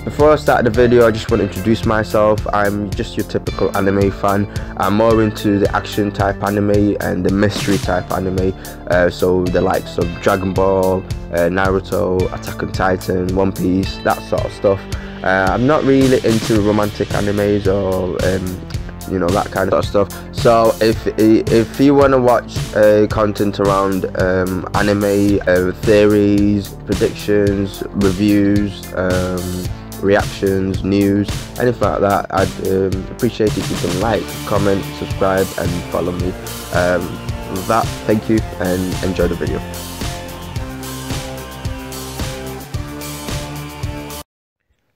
Before I start the video, I just want to introduce myself. I'm just your typical anime fan. I'm more into the action type anime and the mystery type anime, so the likes of Dragon Ball, Naruto, Attack on Titan, One Piece, that sort of stuff. I'm not really into romantic animes or that kind of stuff. So if you want to watch content around anime, theories, predictions, reviews, reactions, news, anything like that, I'd appreciate if you can like, comment, subscribe and follow me. With that, thank you and enjoy the video.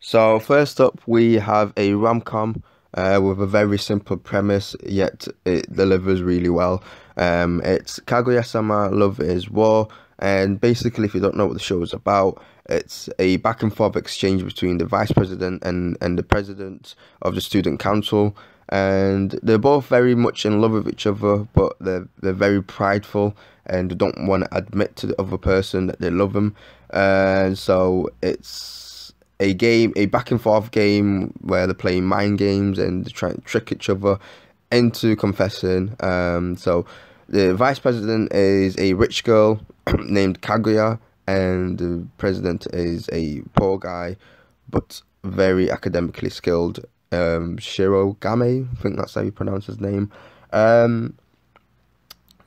So first up, we have a rom-com with a very simple premise, yet it delivers really well. It's Kaguya-sama Love is War, and basically, if you don't know what the show is about, it's a back and forth exchange between the vice president and the president of the student council, and they're both very much in love with each other, but they're very prideful and they don't want to admit to the other person that they love them. And so it's a back and forth game where they're playing mind games and they're trying to trick each other into confessing. So the vice president is a rich girl named Kaguya, and the president is a poor guy but very academically skilled, Shirogane, I think that's how you pronounce his name.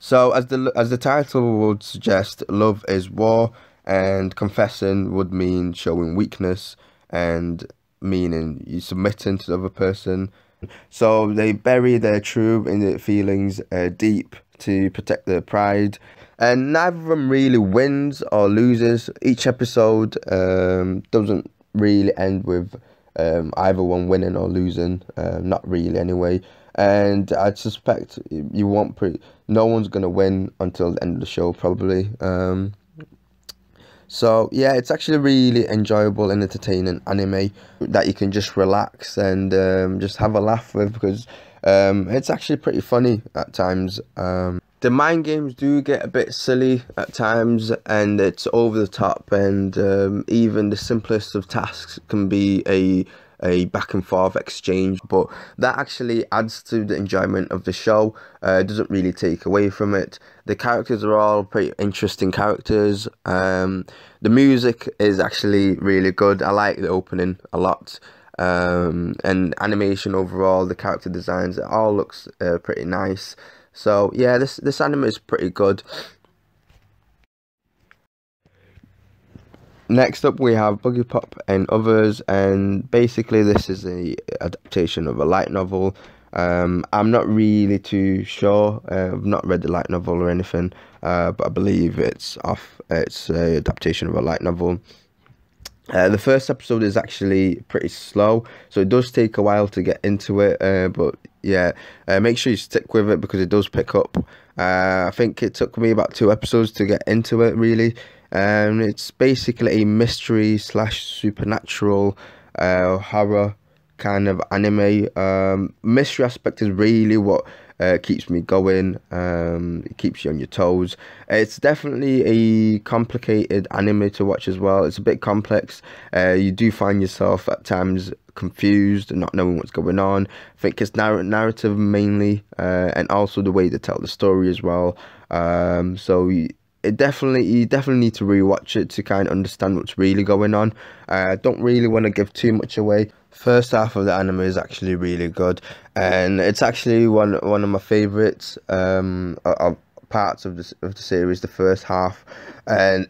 So as the title would suggest, love is war, and confessing would mean showing weakness and meaning you submitting to the other person. So they bury their true in their feelings deep to protect their pride, and neither of them really wins or loses. Each episode doesn't really end with either one winning or losing, not really anyway. And I suspect no one's gonna win until the end of the show probably. So yeah, it's actually really enjoyable and entertaining anime that you can just relax and just have a laugh with, because it's actually pretty funny at times. The mind games do get a bit silly at times and it's over the top, and even the simplest of tasks can be a back and forth exchange, but that actually adds to the enjoyment of the show. It doesn't really take away from it. The characters are all pretty interesting characters. The music is actually really good. I like the opening a lot, and animation overall, the character designs, it all looks pretty nice. So yeah, this anime is pretty good. Next up, we have Boogiepop and Others, and basically this is a adaptation of a light novel. I'm not really too sure. I've not read the light novel or anything, but I believe it's a adaptation of a light novel. The first episode is actually pretty slow, so it does take a while to get into it, but yeah, make sure you stick with it because it does pick up. I think it took me about 2 episodes to get into it really. It's basically a mystery / supernatural horror kind of anime. Mystery aspect is really what keeps me going. It keeps you on your toes. It's definitely a complicated anime to watch as well. It's a bit complex. You do find yourself at times confused and not knowing what's going on. I think it's narrative mainly, and also the way they tell the story as well. So you definitely need to rewatch it to kind of understand what's really going on. I don't really want to give too much away. First half of the anime is actually really good, and it's actually one of my favorites parts of the series, the first half. And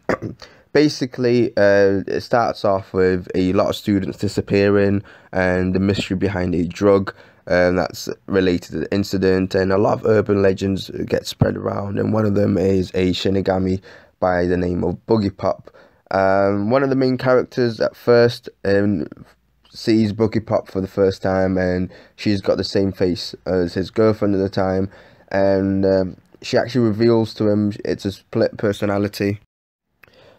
basically it starts off with a lot of students disappearing and the mystery behind a drug that's related to the incident, and a lot of urban legends get spread around, and one of them is a Shinigami by the name of Boogiepop. One of the main characters at first sees Boogiepop for the first time, and she's got the same face as his girlfriend at the time, and she actually reveals to him it's a split personality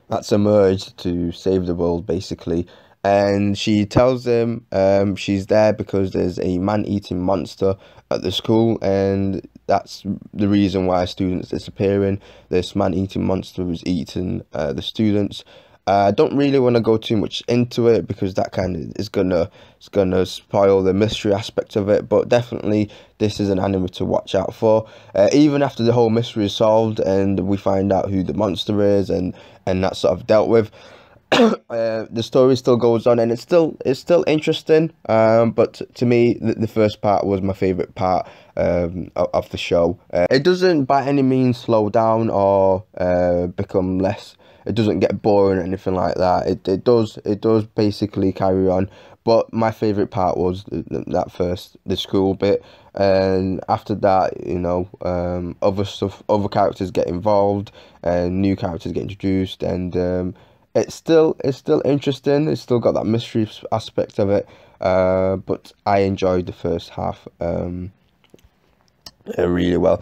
that's emerged to save the world basically. And she tells him she's there because there's a man-eating monster at the school, and that's the reason why students disappearing. This man-eating monster was eating the students. I don't really want to go too much into it because that kind of is gonna spoil the mystery aspect of it. But definitely, this is an anime to watch out for. Even after the whole mystery is solved and we find out who the monster is and that's sort of dealt with, the story still goes on and it's still interesting. But to me, the first part was my favorite part of the show. It doesn't by any means slow down or become less. It doesn't get boring or anything like that. It does basically carry on. But my favorite part was the school bit, and after that, other stuff, other characters get involved, and new characters get introduced, and it's still interesting. It's still got that mystery aspect of it. But I enjoyed the first half really well.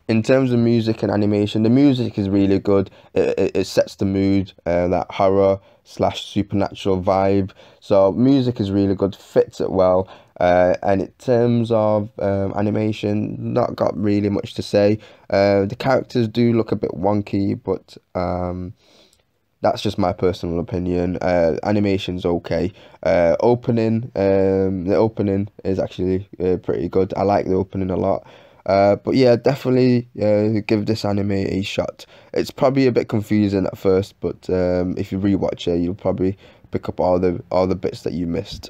In terms of music and animation, the music is really good. It sets the mood, that horror slash supernatural vibe. So music is really good, fits it well. And in terms of animation, not got really much to say. The characters do look a bit wonky, but that's just my personal opinion. Animation's okay. The opening is actually pretty good. I like the opening a lot. But yeah, definitely give this anime a shot. It's probably a bit confusing at first, but if you rewatch it, you'll probably pick up all the bits that you missed.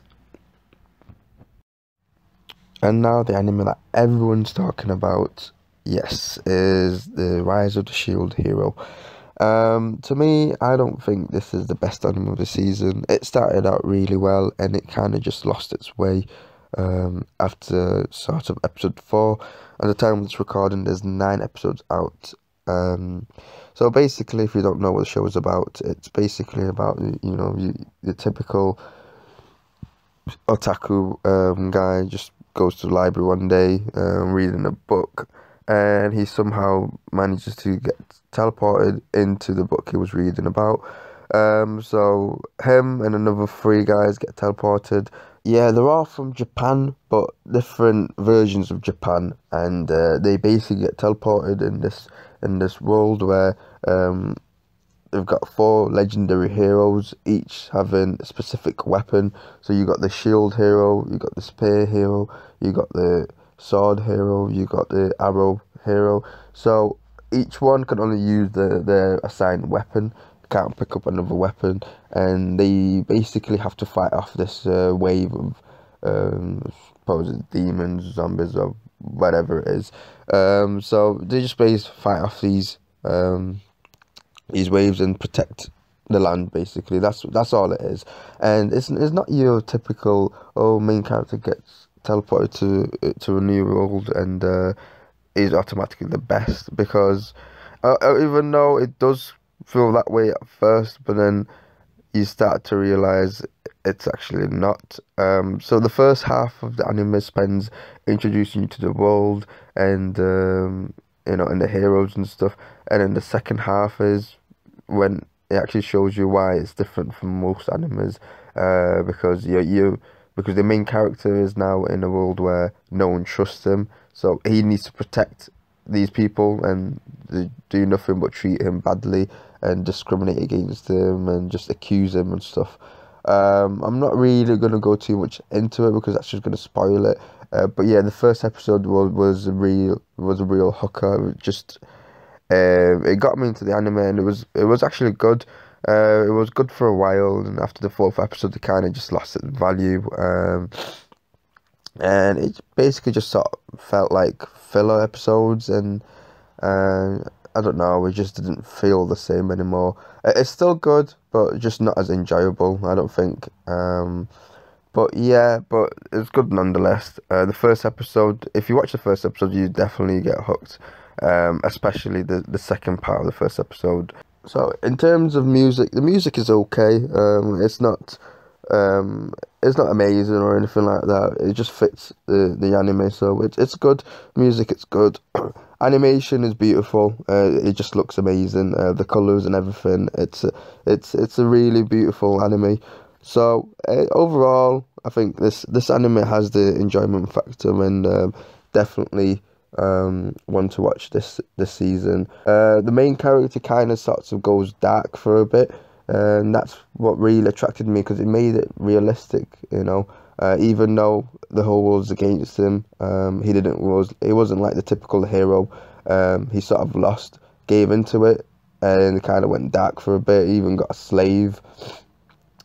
And now the anime that everyone's talking about, yes, is the Rise of the Shield Hero. To me, I don't think this is the best anime of the season. It started out really well and it kind of just lost its way after sort of episode 4. At the time of this recording, there's 9 episodes out. So basically, if you don't know what the show is about, it's basically about the typical otaku guy just goes to the library one day, reading a book, and he somehow manages to get teleported into the book he was reading about. So him and another 3 guys get teleported. Yeah, they're all from Japan, but different versions of Japan, and they basically get teleported in this world where they've got 4 legendary heroes, each having a specific weapon. So you got the shield hero, you got the spear hero, you got the sword hero, you got the arrow hero. So each one can only use their assigned weapon, can't pick up another weapon, and they basically have to fight off this wave of I suppose it's demons, zombies, or whatever it is. So they just basically fight off these waves and protect the land. Basically, that's all it is. And it's not your typical main character gets teleported to a new world and is automatically the best, because even though it does feel that way at first, but then you start to realize it's actually not. So the first half of the anime spends introducing you to the world and and the heroes and stuff, and then the second half is when it actually shows you why it's different from most animes, because because the main character is now in a world where no one trusts him, so he needs to protect these people, and they do nothing but treat him badly and discriminate against him and just accuse him and stuff. I'm not really gonna go too much into it because that's just gonna spoil it. But yeah, the first episode was a real hooker. It got me into the anime, and it was actually good. It was good for a while, and after the 4th episode, it kind of just lost its value. And it basically just sort of felt like filler episodes, and I don't know, it just didn't feel the same anymore. It's still good, but just not as enjoyable, I don't think. But yeah, but it's good nonetheless. The first episode, if you watch the first episode, you definitely get hooked. Especially the second part of the first episode. So in terms of music, the music is okay. It's not amazing or anything like that. It just fits the anime, so it's good. Music, it's good. Animation is beautiful. It just looks amazing. The colors and everything. It's a really beautiful anime. So overall, I think this anime has the enjoyment factor, and definitely one to watch this season. The main character kind of sorts of goes dark for a bit. and that's what really attracted me because it made it realistic. Even though the whole world's against him, he wasn't like the typical hero. He sort of gave into it, and kind of went dark for a bit. He even got a slave,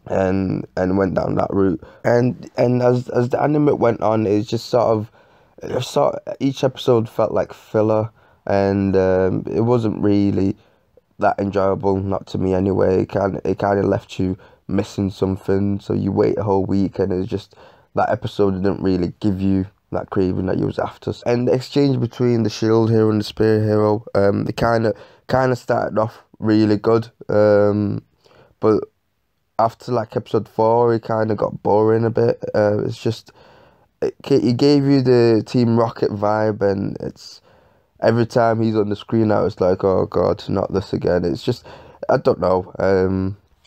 and went down that route. And as the anime went on, it's just each episode felt like filler, and it wasn't really that enjoyable, not to me anyway. It kind of left you missing something, so you wait a whole week, and it's just that episode didn't really give you that craving that you was after. And the exchange between the shield hero and the spear hero, they kind of started off really good, but after like episode 4, it kind of got boring a bit. It's just it gave you the Team Rocket vibe, and it's every time he's on the screen now, it's like, oh god, not this again. It's just, I don't know.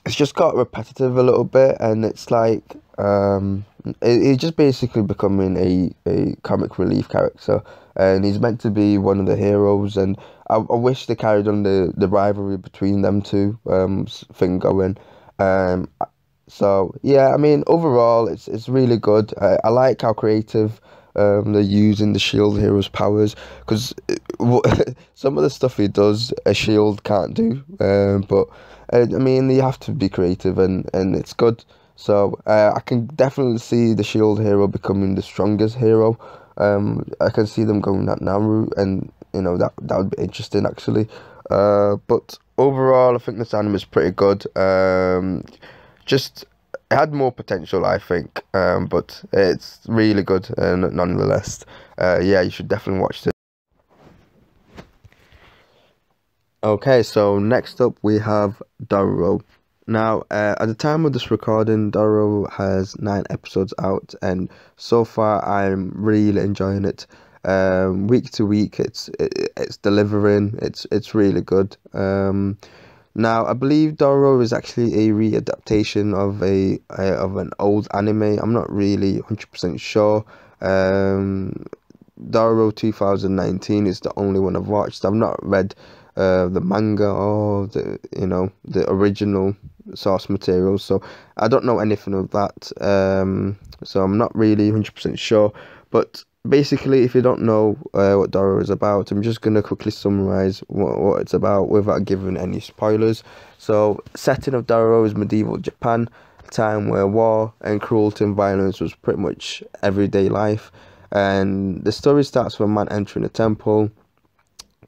It's just got repetitive a little bit, and it's like he's just basically becoming a comic relief character, and he's meant to be one of the heroes. And I wish they carried on the rivalry between them two thing going. So yeah, I mean, overall, it's really good. I like how creative they're using the shield hero's powers, because some of the stuff he does, a shield can't do. But I mean, you have to be creative, and it's good. So I can definitely see the shield hero becoming the strongest hero. I can see them going that now route, and that would be interesting actually. But overall, I think this anime is pretty good. Just it had more potential, I think, but it's really good, nonetheless. Yeah, you should definitely watch it. Okay, so next up we have Dororo. Now, at the time of this recording, Dororo has 9 episodes out, and so far I'm really enjoying it. Week to week, it's delivering. It's really good. Now, I believe Dororo is actually a readaptation of an old anime. I'm not really 100% sure. Dororo 2019 is the only one I've watched. I've not read the manga or the original source material, so I don't know anything of that. So I'm not really 100% sure. But basically, if you don't know what Dororo is about, I'm just gonna quickly summarize what it's about without giving any spoilers. So, setting of Dororo is medieval Japan, a time where war and cruelty and violence was pretty much everyday life. And the story starts with a man entering a temple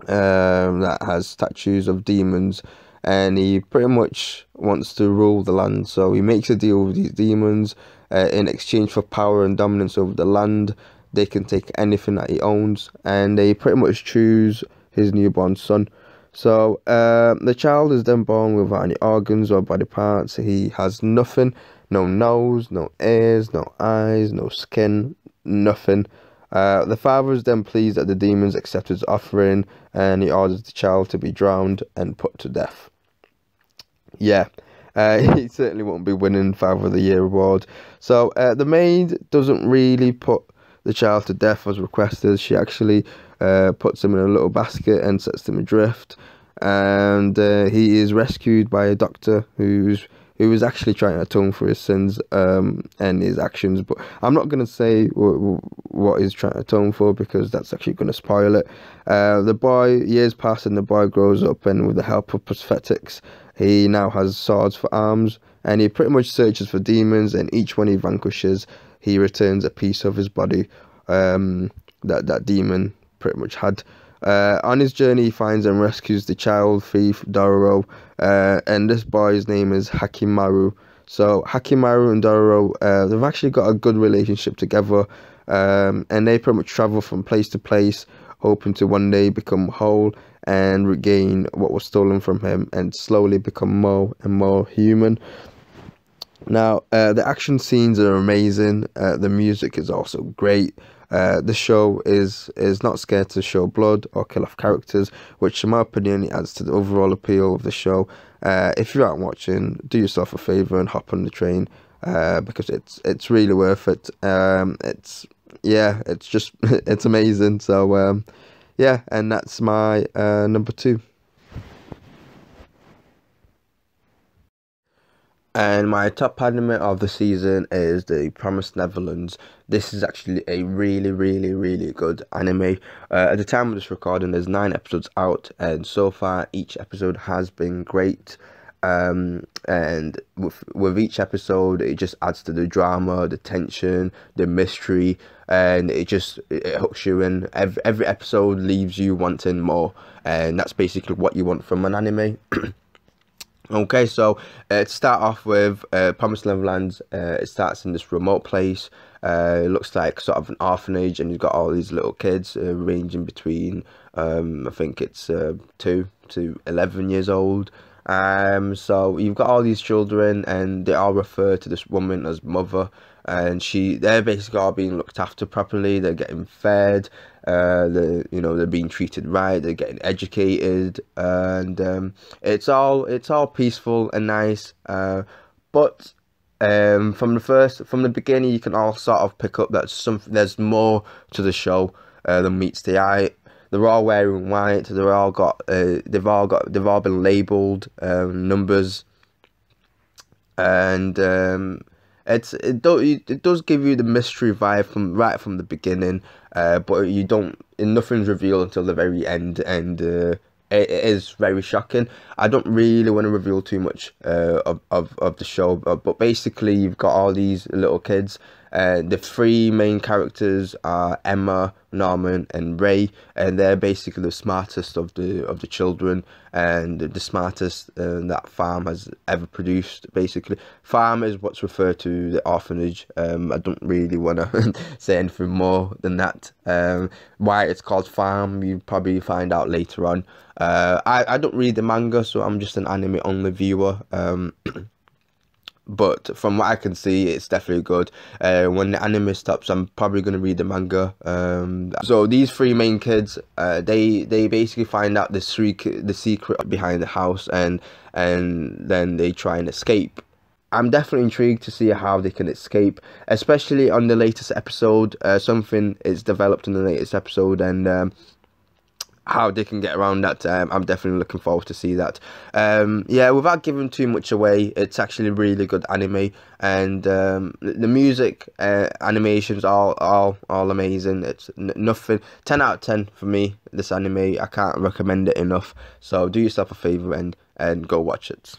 that has statues of demons, and he pretty much wants to rule the land. So he makes a deal with these demons in exchange for power and dominance over the land. They can take anything that he owns, and they pretty much choose his newborn son. So the child is then born without any organs or body parts. He has nothing: no nose, no ears, no eyes, no skin, nothing. The father is then pleased that the demons accept his offering, and he orders the child to be drowned and put to death. Yeah, he certainly won't be winning Father of the Year award. So the maid doesn't really put the child to death as requested. She actually puts him in a little basket and sets him adrift, and he is rescued by a doctor who is actually trying to atone for his sins and his actions. But I'm not going to say what he's trying to atone for, because that's actually going to spoil it. Years pass, and the boy grows up, and with the help of prosthetics, he now has swords for arms, and he pretty much searches for demons, and each one he vanquishes, he returns a piece of his body that demon pretty much had. On his journey, he finds and rescues the child thief Dororo, and this boy's name is Hakimaru. So Hakimaru and Dororo, they've actually got a good relationship together, and they pretty much travel from place to place, hoping to one day become whole and regain what was stolen from him, and slowly become more and more human. Now, the action scenes are amazing. The music is also great. The show is not scared to show blood or kill off characters, which in my opinion adds to the overall appeal of the show. If you aren't watching, do yourself a favour and hop on the train, because it's really worth it. It's just it's amazing. So yeah, and that's my number 2. And my top anime of the season is The Promised Neverlands. This is actually a really, really, really good anime. At the time of this recording, there's 9 episodes out, and so far each episode has been great. And with each episode, it just adds to the drama, the tension, the mystery, and it hooks you in. Every episode leaves you wanting more, and that's basically what you want from an anime. Okay, so to start off with, Promised Neverlands, it starts in this remote place. It looks like sort of an orphanage, and you've got all these little kids ranging between, I think it's 2 to 11 years old. So you've got all these children, and they all refer to this woman as mother, and they're basically all being looked after properly. They're getting fed, they're being treated right. They're getting educated, and it's all peaceful and nice. But from the beginning, you can all sort of pick up that there's more to the show than meets the eye. They're all wearing white. They've all been labelled numbers, and it does give you the mystery vibe right from the beginning, but nothing's revealed until the very end, and it is very shocking. I don't really want to reveal too much of the show, but basically you've got all these little kids. The 3 main characters are Emma, Norman, and Ray, and they're basically the smartest of the children, and the smartest that Farm has ever produced. Basically, Farm is what's referred to the orphanage. I don't really want to say anything more than that. Why it's called Farm, you probably find out later on. I don't read the manga, so I'm just an anime only viewer. But from what I can see, it's definitely good. When the anime stops, I'm probably going to read the manga. So these 3 main kids, they basically find out the secret behind the house, and then they try and escape. I'm definitely intrigued to see how they can escape, especially on the latest episode. Something is developed in the latest episode, and how they can get around that. I'm definitely looking forward to see that. Yeah, without giving too much away, it's actually really good anime, and the music, animations, all amazing. It's nothing 10 out of 10 for me. This anime, I can't recommend it enough. So do yourself a favor and go watch it.